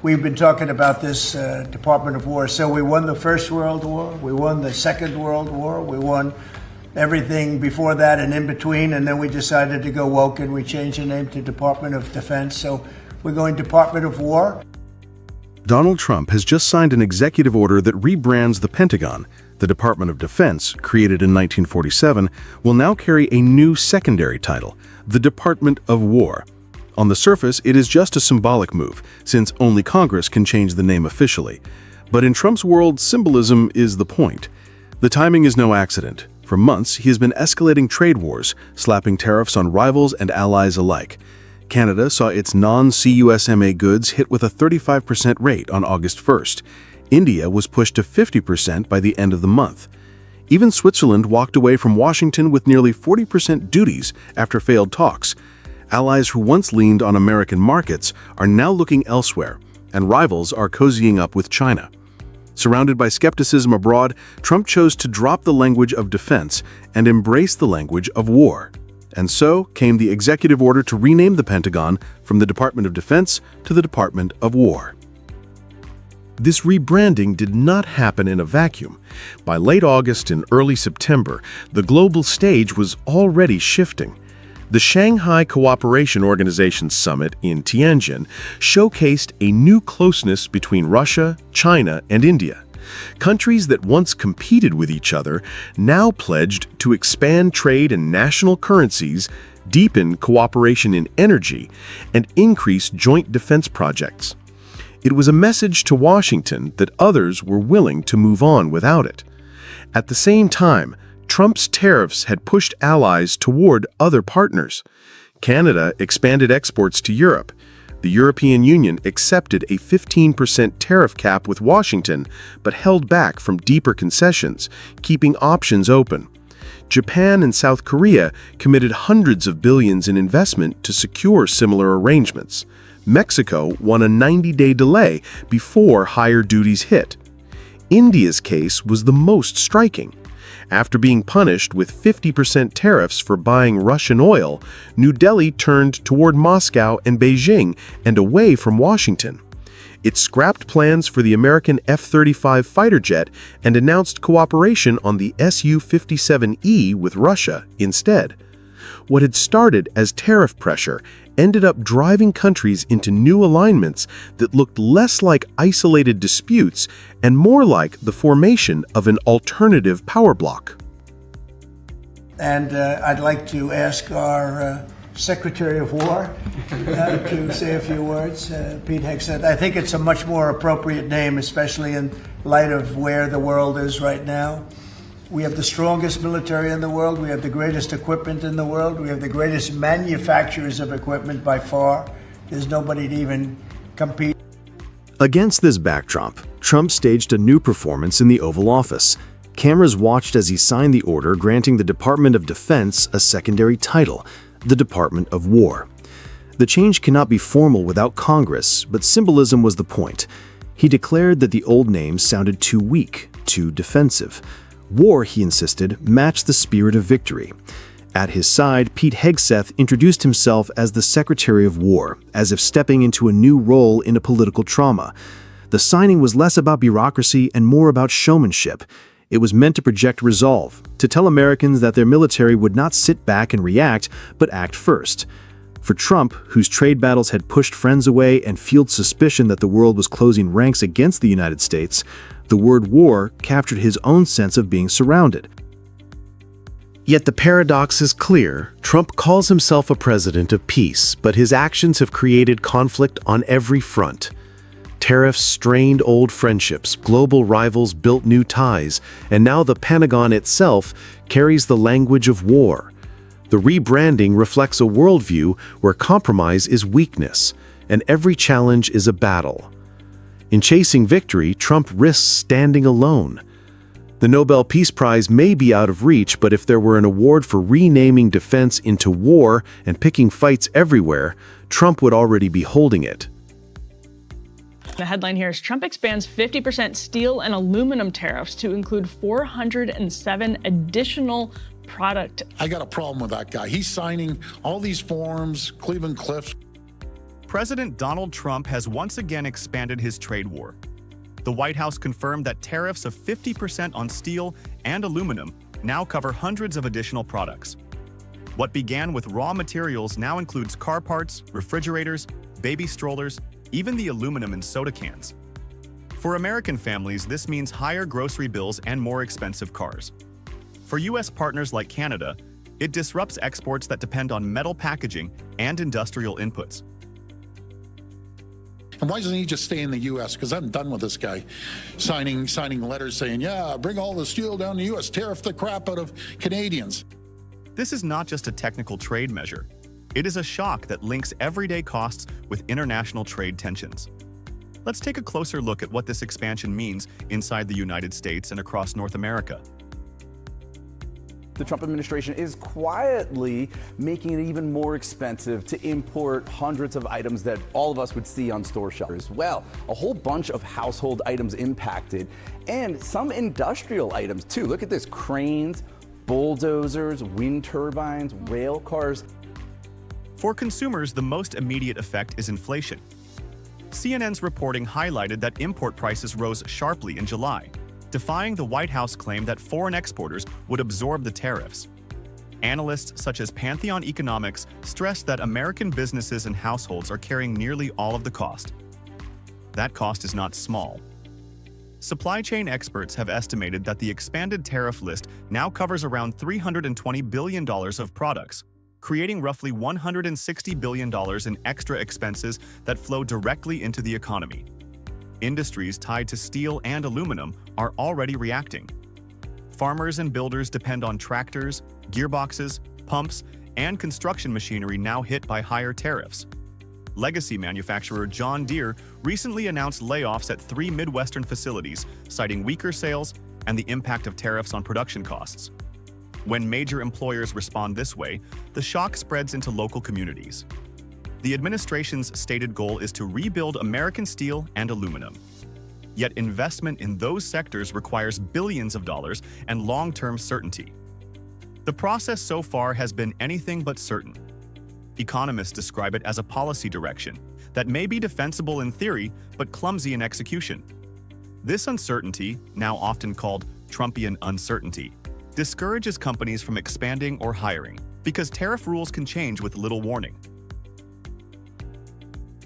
We've been talking about this Department of War. So we won the First World War, we won the Second World War, we won everything before that and in between, and then we decided to go woke and we changed the name to Department of Defense. So we're going Department of War. Donald Trump has just signed an executive order that rebrands the Pentagon. The Department of Defense, created in 1947, will now carry a new secondary title, the Department of War. On the surface, it is just a symbolic move, since only Congress can change the name officially. But in Trump's world, symbolism is the point. The timing is no accident. For months, he has been escalating trade wars, slapping tariffs on rivals and allies alike. Canada saw its non-CUSMA goods hit with a 35% rate on August 1st. India was pushed to 50% by the end of the month. Even Switzerland walked away from Washington with nearly 40% duties after failed talks. Allies who once leaned on American markets are now looking elsewhere, and rivals are cozying up with China. Surrounded by skepticism abroad, Trump chose to drop the language of defense and embrace the language of war. And so came the executive order to rename the Pentagon from the Department of Defense to the Department of War. This rebranding did not happen in a vacuum. By late August and early September, the global stage was already shifting. The Shanghai Cooperation Organization Summit in Tianjin showcased a new closeness between Russia, China, and India. Countries that once competed with each other now pledged to expand trade in national currencies, deepen cooperation in energy, and increase joint defense projects. It was a message to Washington that others were willing to move on without it. At the same time, Trump's tariffs had pushed allies toward other partners. Canada expanded exports to Europe. The European Union accepted a 15% tariff cap with Washington, but held back from deeper concessions, keeping options open. Japan and South Korea committed hundreds of billions in investment to secure similar arrangements. Mexico won a 90-day delay before higher duties hit. India's case was the most striking. After being punished with 50% tariffs for buying Russian oil, New Delhi turned toward Moscow and Beijing and away from Washington. It scrapped plans for the American F-35 fighter jet and announced cooperation on the Su-57E with Russia instead. What had started as tariff pressure ended up driving countries into new alignments that looked less like isolated disputes and more like the formation of an alternative power bloc. And I'd like to ask our Secretary of War to say a few words. Pete Hegseth. I think it's a much more appropriate name, especially in light of where the world is right now. We have the strongest military in the world. We have the greatest equipment in the world. We have the greatest manufacturers of equipment by far. There's nobody to even compete. Against this backdrop, Trump staged a new performance in the Oval Office. Cameras watched as he signed the order granting the Department of Defense a secondary title, the Department of War. The change cannot be formal without Congress, but symbolism was the point. He declared that the old name sounded too weak, too defensive. War, he insisted, matched the spirit of victory. At his side, Pete Hegseth introduced himself as the Secretary of War, as if stepping into a new role in a political trauma. The signing was less about bureaucracy and more about showmanship. It was meant to project resolve, to tell Americans that their military would not sit back and react, but act first. For Trump, whose trade battles had pushed friends away and fueled suspicion that the world was closing ranks against the United States, the word war captured his own sense of being surrounded. Yet the paradox is clear. Trump calls himself a president of peace, but his actions have created conflict on every front. Tariffs strained old friendships, global rivals built new ties, and now the Pentagon itself carries the language of war. The rebranding reflects a worldview where compromise is weakness, and every challenge is a battle. In chasing victory, Trump risks standing alone. The Nobel Peace Prize may be out of reach, but if there were an award for renaming defense into war and picking fights everywhere, Trump would already be holding it. The headline here is Trump expands 50% steel and aluminum tariffs to include 407 additional product. I got a problem with that guy. He's signing all these forms, Cleveland Cliffs. President Donald Trump has once again expanded his trade war. The White House confirmed that tariffs of 50% on steel and aluminum now cover hundreds of additional products. What began with raw materials now includes car parts, refrigerators, baby strollers, even the aluminum in soda cans. For American families, this means higher grocery bills and more expensive cars. For U.S. partners like Canada, it disrupts exports that depend on metal packaging and industrial inputs. And why doesn't he just stay in the U.S.? Because I'm done with this guy signing letters saying, yeah, bring all the steel down to the U.S., tariff the crap out of Canadians. This is not just a technical trade measure. It is a shock that links everyday costs with international trade tensions. Let's take a closer look at what this expansion means inside the United States and across North America. The Trump administration is quietly making it even more expensive to import hundreds of items that all of us would see on store shelves. Well, a whole bunch of household items impacted, and some industrial items too. Look at this: cranes, bulldozers, wind turbines, rail cars. For consumers, the most immediate effect is inflation. CNN's reporting highlighted that import prices rose sharply in July, defying the White House claim that foreign exporters would absorb the tariffs. Analysts such as Pantheon Economics stress that American businesses and households are carrying nearly all of the cost. That cost is not small. Supply chain experts have estimated that the expanded tariff list now covers around $320 billion of products, creating roughly $160 billion in extra expenses that flow directly into the economy. Industries tied to steel and aluminum are already reacting. Farmers and builders depend on tractors, gearboxes, pumps, and construction machinery now hit by higher tariffs. Legacy manufacturer John Deere recently announced layoffs at 3 Midwestern facilities, citing weaker sales and the impact of tariffs on production costs. When major employers respond this way, the shock spreads into local communities. The administration's stated goal is to rebuild American steel and aluminum. Yet investment in those sectors requires billions of dollars and long-term certainty. The process so far has been anything but certain. Economists describe it as a policy direction that may be defensible in theory but clumsy in execution. This uncertainty, now often called Trumpian uncertainty, discourages companies from expanding or hiring because tariff rules can change with little warning.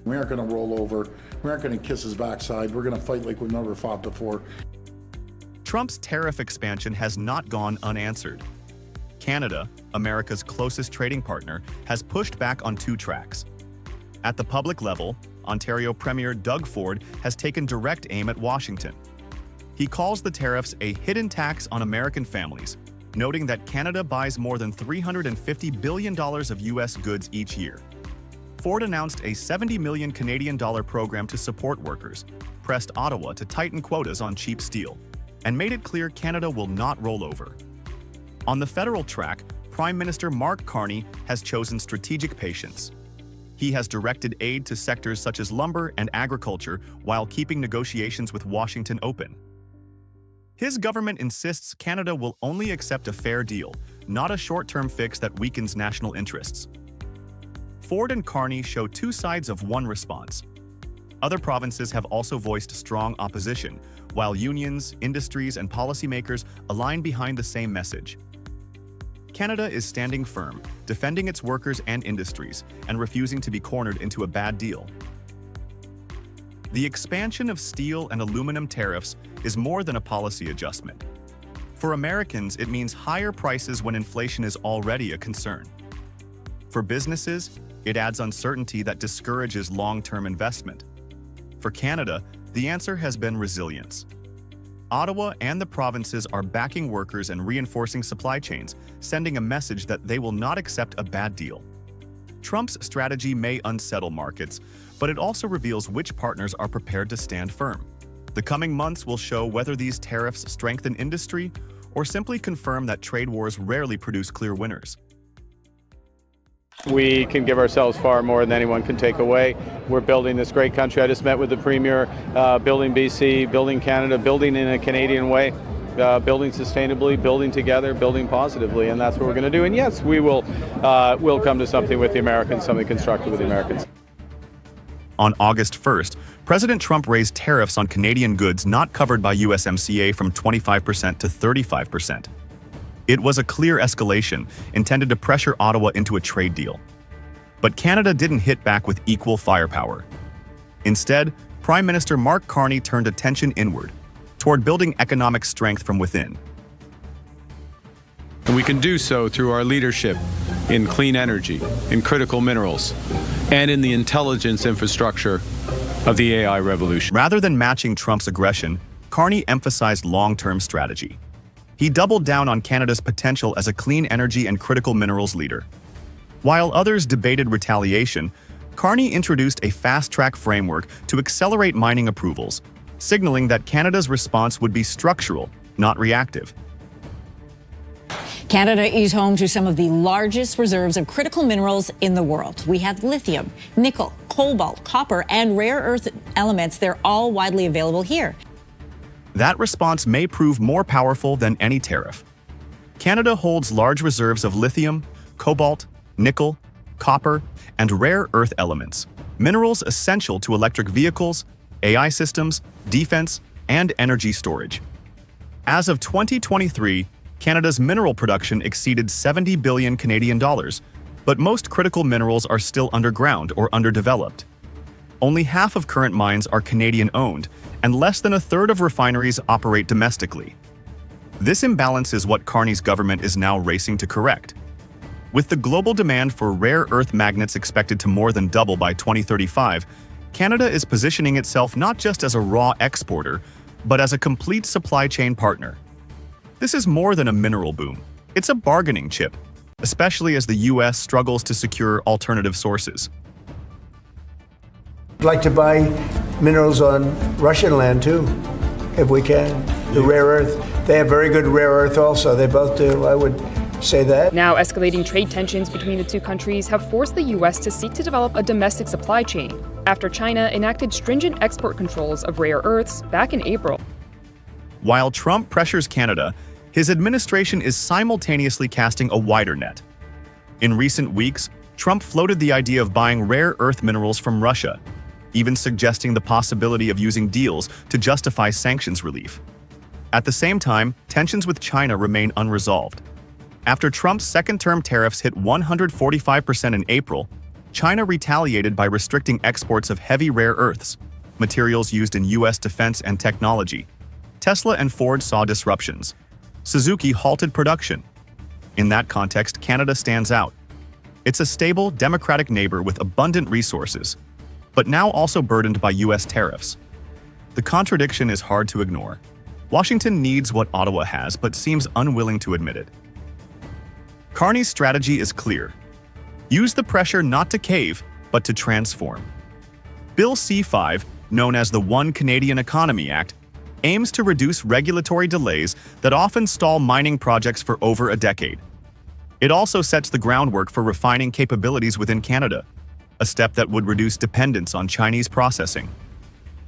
We aren't going to roll over. We aren't going to kiss his backside. We're going to fight like we've never fought before. Trump's tariff expansion has not gone unanswered. Canada, America's closest trading partner, has pushed back on 2 tracks. At the public level, Ontario Premier Doug Ford has taken direct aim at Washington. He calls the tariffs a hidden tax on American families, noting that Canada buys more than $350 billion of U.S. goods each year. Ford announced a $70 million Canadian program to support workers, pressed Ottawa to tighten quotas on cheap steel, and made it clear Canada will not roll over. On the federal track, Prime Minister Mark Carney has chosen strategic patience. He has directed aid to sectors such as lumber and agriculture while keeping negotiations with Washington open. His government insists Canada will only accept a fair deal, not a short-term fix that weakens national interests. Ford and Carney show 2 sides of one response. Other provinces have also voiced strong opposition, while unions, industries, and policymakers align behind the same message. Canada is standing firm, defending its workers and industries, and refusing to be cornered into a bad deal. The expansion of steel and aluminum tariffs is more than a policy adjustment. For Americans, it means higher prices when inflation is already a concern. For businesses, it adds uncertainty that discourages long-term investment. For Canada, the answer has been resilience. Ottawa and the provinces are backing workers and reinforcing supply chains, sending a message that they will not accept a bad deal. Trump's strategy may unsettle markets, but it also reveals which partners are prepared to stand firm. The coming months will show whether these tariffs strengthen industry or simply confirm that trade wars rarely produce clear winners. We can give ourselves far more than anyone can take away. We're building this great country. I just met with the Premier, building BC, building Canada, building in a Canadian way, building sustainably, building together, building positively, and that's what we're going to do. And yes, we'll come to something with the Americans, something constructive with the Americans. On August 1st, President Trump raised tariffs on Canadian goods not covered by USMCA from 25% to 35%. It was a clear escalation intended to pressure Ottawa into a trade deal. But Canada didn't hit back with equal firepower. Instead, Prime Minister Mark Carney turned attention inward, toward building economic strength from within. And we can do so through our leadership in clean energy, in critical minerals, and in the intelligence infrastructure of the AI revolution. Rather than matching Trump's aggression, Carney emphasized long-term strategy. He doubled down on Canada's potential as a clean energy and critical minerals leader. While others debated retaliation, Carney introduced a fast-track framework to accelerate mining approvals, signaling that Canada's response would be structural, not reactive. Canada is home to some of the largest reserves of critical minerals in the world. We have lithium, nickel, cobalt, copper, and rare earth elements. They're all widely available here. That response may prove more powerful than any tariff. Canada holds large reserves of lithium, cobalt, nickel, copper, and rare earth elements, minerals essential to electric vehicles, AI systems, defense, and energy storage. As of 2023, Canada's mineral production exceeded 70 billion Canadian dollars, but most critical minerals are still underground or underdeveloped. Only half of current mines are Canadian-owned, and less than a third of refineries operate domestically. This imbalance is what Carney's government is now racing to correct. With the global demand for rare earth magnets expected to more than double by 2035, Canada is positioning itself not just as a raw exporter, but as a complete supply chain partner. This is more than a mineral boom. It's a bargaining chip, especially as the U.S. struggles to secure alternative sources. I'd like to buy minerals on Russian land too, if we can. The rare earth, they have very good rare earth also. They both do, I would say that. Now, escalating trade tensions between the two countries have forced the U.S. to seek to develop a domestic supply chain after China enacted stringent export controls of rare earths back in April. While Trump pressures Canada, his administration is simultaneously casting a wider net. In recent weeks, Trump floated the idea of buying rare earth minerals from Russia, even suggesting the possibility of using deals to justify sanctions relief. At the same time, tensions with China remain unresolved. After Trump's second-term tariffs hit 145% in April, China retaliated by restricting exports of heavy rare earths, materials used in U.S. defense and technology. Tesla and Ford saw disruptions. Suzuki halted production. In that context, Canada stands out. It's a stable, democratic neighbor with abundant resources, but now also burdened by U.S. tariffs. The contradiction is hard to ignore. Washington needs what Ottawa has, but seems unwilling to admit it. Carney's strategy is clear. Use the pressure not to cave, but to transform. Bill C-5, known as the One Canadian Economy Act, aims to reduce regulatory delays that often stall mining projects for over a decade. It also sets the groundwork for refining capabilities within Canada, a step that would reduce dependence on Chinese processing.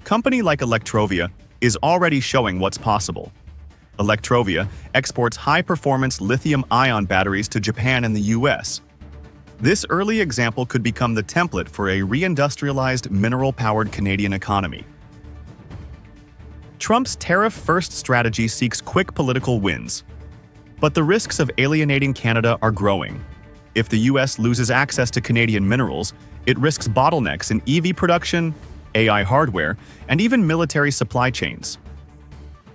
Company like Electrovia is already showing what's possible. Electrovia exports high-performance lithium-ion batteries to Japan and the US. This early example could become the template for a reindustrialized, mineral-powered Canadian economy. Trump's tariff-first strategy seeks quick political wins. But the risks of alienating Canada are growing. If the U.S. loses access to Canadian minerals, it risks bottlenecks in EV production, AI hardware, and even military supply chains.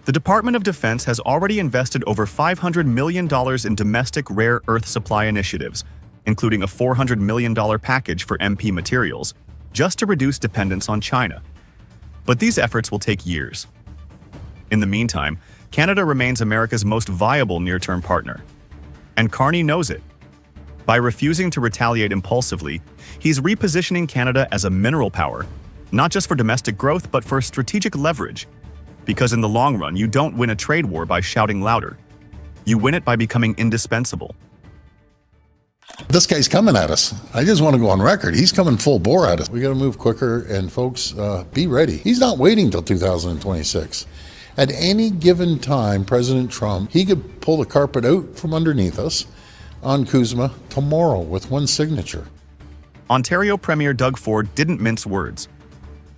The Department of Defense has already invested over $500 million in domestic rare earth supply initiatives, including a $400 million package for MP materials, just to reduce dependence on China. But these efforts will take years. In the meantime, Canada remains America's most viable near-term partner. And Carney knows it. By refusing to retaliate impulsively, he's repositioning Canada as a mineral power, not just for domestic growth, but for strategic leverage. Because in the long run, you don't win a trade war by shouting louder. You win it by becoming indispensable. This guy's coming at us. I just want to go on record. He's coming full bore at us. We got to move quicker, and folks, be ready. He's not waiting till 2026. At any given time, President Trump, he could pull the carpet out from underneath us on CUSMA tomorrow with one signature. Ontario Premier Doug Ford didn't mince words.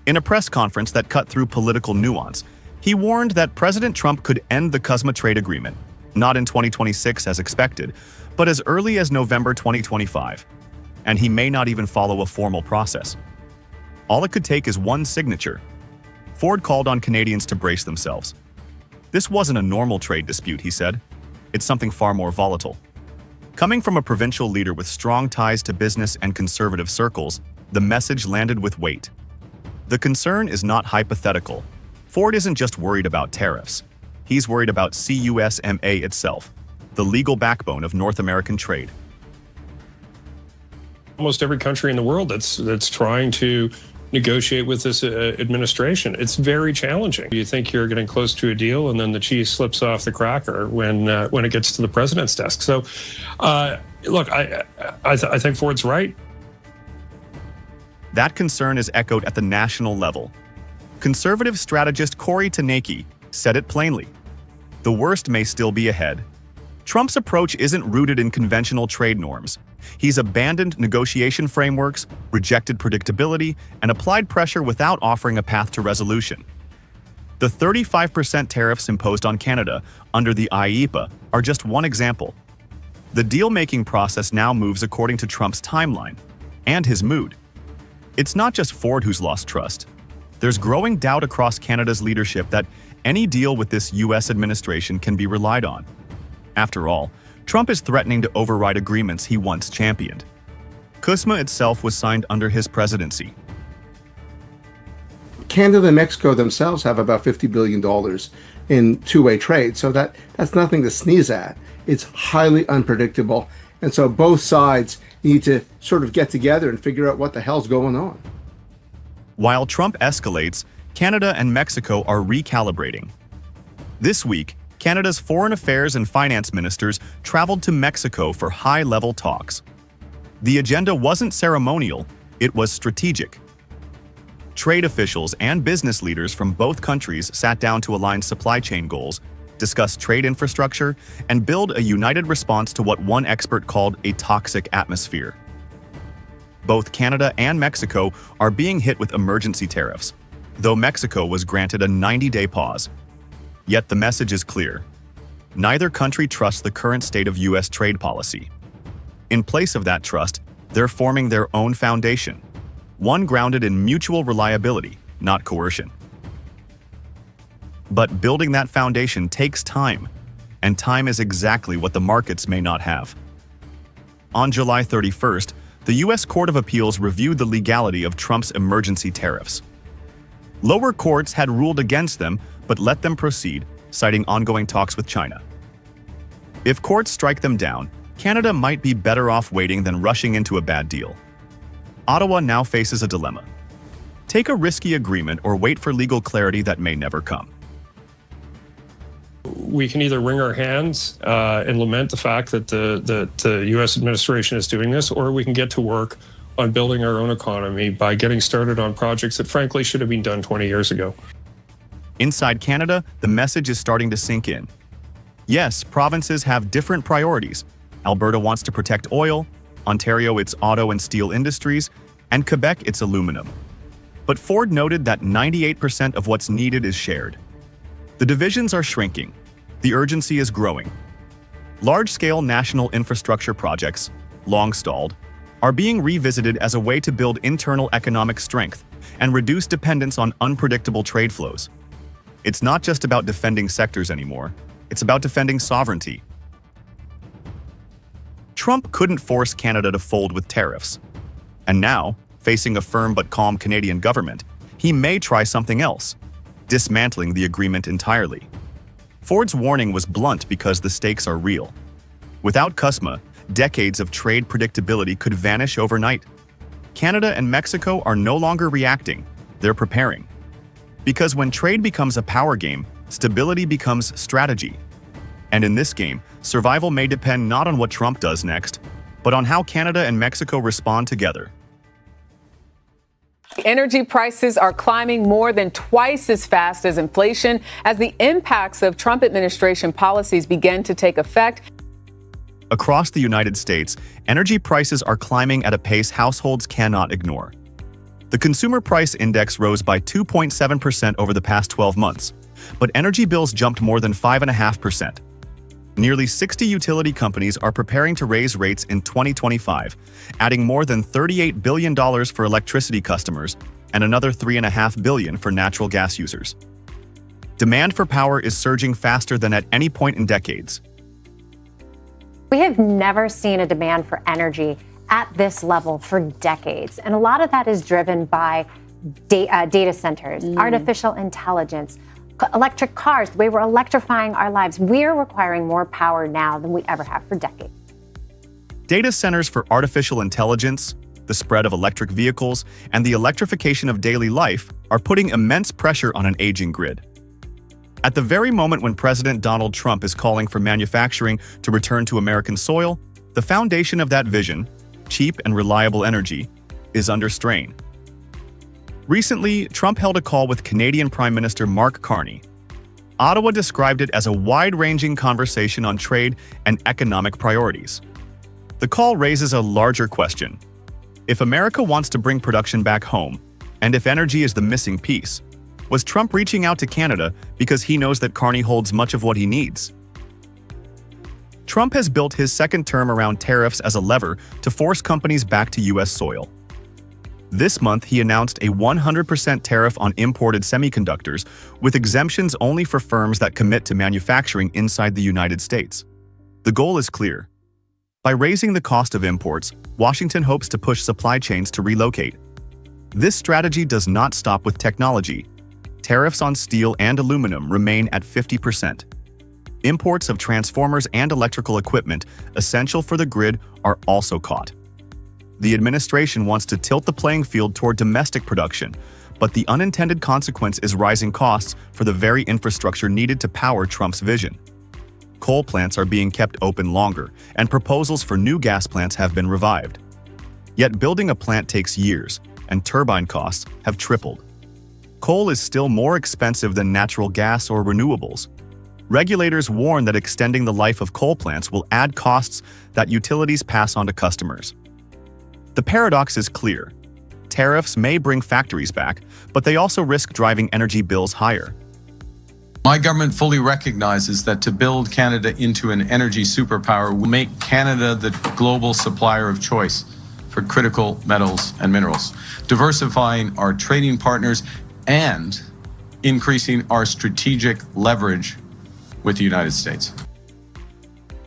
In a press conference that cut through political nuance, he warned that President Trump could end the CUSMA trade agreement, not in 2026 as expected, but as early as November 2025. And he may not even follow a formal process. All it could take is one signature. Ford called on Canadians to brace themselves. This wasn't a normal trade dispute, he said. It's something far more volatile. Coming from a provincial leader with strong ties to business and conservative circles, the message landed with weight. The concern is not hypothetical. Ford isn't just worried about tariffs. He's worried about CUSMA itself, the legal backbone of North American trade. Almost every country in the world that's trying to negotiate with this administration. It's very challenging. You think you're getting close to a deal, and then the cheese slips off the cracker when it gets to the president's desk. So, look, I think Ford's right. That concern is echoed at the national level. Conservative strategist Corey Tanaki said it plainly. The worst may still be ahead. Trump's approach isn't rooted in conventional trade norms. He's abandoned negotiation frameworks, rejected predictability, and applied pressure without offering a path to resolution. The 35% tariffs imposed on Canada under the IEEPA are just one example. The deal-making process now moves according to Trump's timeline and his mood. It's not just Ford who's lost trust. There's growing doubt across Canada's leadership that any deal with this U.S. administration can be relied on. After all, Trump is threatening to override agreements he once championed. CUSMA itself was signed under his presidency. Canada and Mexico themselves have about $50 billion in two-way trade, so that's nothing to sneeze at. It's highly unpredictable, and so both sides need to sort of get together and figure out what the hell's going on. While Trump escalates, Canada and Mexico are recalibrating. This week, Canada's foreign affairs and finance ministers traveled to Mexico for high-level talks. The agenda wasn't ceremonial, it was strategic. Trade officials and business leaders from both countries sat down to align supply chain goals, discuss trade infrastructure, and build a united response to what one expert called a toxic atmosphere. Both Canada and Mexico are being hit with emergency tariffs, though Mexico was granted a 90-day pause. Yet the message is clear. Neither country trusts the current state of U.S. trade policy. In place of that trust, they're forming their own foundation, one grounded in mutual reliability, not coercion. But building that foundation takes time, and time is exactly what the markets may not have. On July 31st, the U.S. Court of Appeals reviewed the legality of Trump's emergency tariffs. Lower courts had ruled against them, but let them proceed, citing ongoing talks with China. If courts strike them down, Canada might be better off waiting than rushing into a bad deal. Ottawa now faces a dilemma. Take a risky agreement or wait for legal clarity that may never come. We can either wring our hands and lament the fact that the U.S. administration is doing this, or we can get to work on building our own economy by getting started on projects that frankly should have been done 20 years ago. Inside Canada, the message is starting to sink in. Yes, provinces have different priorities. Alberta wants to protect oil, Ontario its auto and steel industries, and Quebec its aluminum. But Ford noted that 98% of what's needed is shared. The divisions are shrinking. The urgency is growing. Large-scale national infrastructure projects, long stalled, are being revisited as a way to build internal economic strength and reduce dependence on unpredictable trade flows. It's not just about defending sectors anymore. It's about defending sovereignty. Trump couldn't force Canada to fold with tariffs. And now, facing a firm but calm Canadian government, he may try something else, dismantling the agreement entirely. Ford's warning was blunt because the stakes are real. Without CUSMA, decades of trade predictability could vanish overnight. Canada and Mexico are no longer reacting, they're preparing. Because when trade becomes a power game, stability becomes strategy. And in this game, survival may depend not on what Trump does next, but on how Canada and Mexico respond together. Energy prices are climbing more than twice as fast as inflation as the impacts of Trump administration policies begin to take effect. Across the United States, energy prices are climbing at a pace households cannot ignore. The consumer price index rose by 2.7% over the past 12 months, but energy bills jumped more than 5.5%. Nearly 60 utility companies are preparing to raise rates in 2025, adding more than $38 billion for electricity customers and another $3.5 billion for natural gas users. Demand for power is surging faster than at any point in decades. We have never seen a demand for energy at this level for decades, and a lot of that is driven by data centers, artificial intelligence, electric cars, the way we're electrifying our lives. We're requiring more power now than we ever have for decades. Data centers for artificial intelligence, the spread of electric vehicles, and the electrification of daily life are putting immense pressure on an aging grid. At the very moment when President Donald Trump is calling for manufacturing to return to American soil, the foundation of that vision, cheap and reliable energy, is under strain. Recently, Trump held a call with Canadian Prime Minister Mark Carney. Ottawa described it as a wide-ranging conversation on trade and economic priorities. The call raises a larger question. If America wants to bring production back home, and if energy is the missing piece, was Trump reaching out to Canada because he knows that Carney holds much of what he needs? Trump has built his second term around tariffs as a lever to force companies back to U.S. soil. This month, he announced a 100% tariff on imported semiconductors, with exemptions only for firms that commit to manufacturing inside the United States. The goal is clear. By raising the cost of imports, Washington hopes to push supply chains to relocate. This strategy does not stop with technology. Tariffs on steel and aluminum remain at 50%. Imports of transformers and electrical equipment essential for the grid are also caught. The administration wants to tilt the playing field toward domestic production, but the unintended consequence is rising costs for the very infrastructure needed to power Trump's vision. Coal plants are being kept open longer, and proposals for new gas plants have been revived. Yet building a plant takes years, and turbine costs have tripled. Coal is still more expensive than natural gas or renewables. Regulators warn that extending the life of coal plants will add costs that utilities pass on to customers. The paradox is clear. Tariffs may bring factories back, but they also risk driving energy bills higher. My government fully recognizes that to build Canada into an energy superpower will make Canada the global supplier of choice for critical metals and minerals, diversifying our trading partners and increasing our strategic leverage with the United States.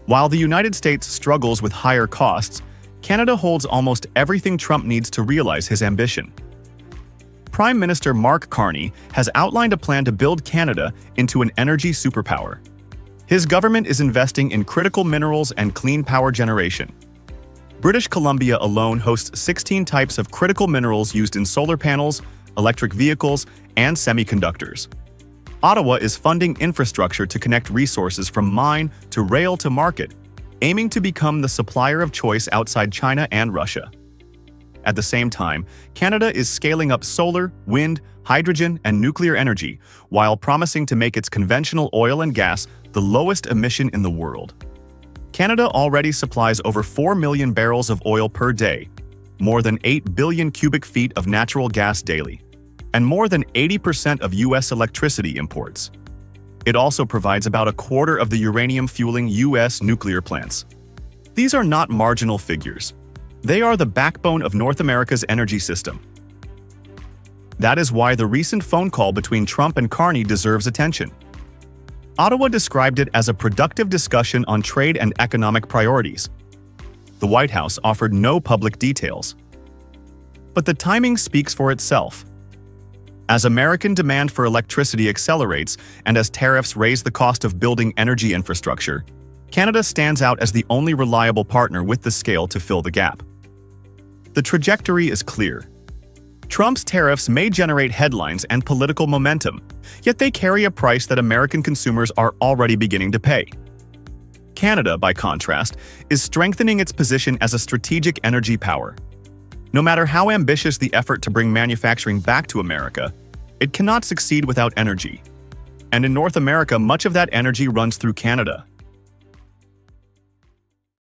While the United States struggles with higher costs, Canada holds almost everything Trump needs to realize his ambition. Prime Minister Mark Carney has outlined a plan to build Canada into an energy superpower. His government is investing in critical minerals and clean power generation. British Columbia alone hosts 16 types of critical minerals used in solar panels, electric vehicles, and semiconductors. Ottawa is funding infrastructure to connect resources from mine to rail to market, aiming to become the supplier of choice outside China and Russia. At the same time, Canada is scaling up solar, wind, hydrogen, and nuclear energy, while promising to make its conventional oil and gas the lowest emission in the world. Canada already supplies over 4 million barrels of oil per day, more than 8 billion cubic feet of natural gas daily, and more than 80% of U.S. electricity imports. It also provides about a quarter of the uranium-fueling U.S. nuclear plants. These are not marginal figures. They are the backbone of North America's energy system. That is why the recent phone call between Trump and Carney deserves attention. Ottawa described it as a productive discussion on trade and economic priorities. The White House offered no public details. But the timing speaks for itself. As American demand for electricity accelerates and as tariffs raise the cost of building energy infrastructure, Canada stands out as the only reliable partner with the scale to fill the gap. The trajectory is clear. Trump's tariffs may generate headlines and political momentum, yet they carry a price that American consumers are already beginning to pay. Canada, by contrast, is strengthening its position as a strategic energy power. No matter how ambitious the effort to bring manufacturing back to America, it cannot succeed without energy. And in North America, much of that energy runs through Canada.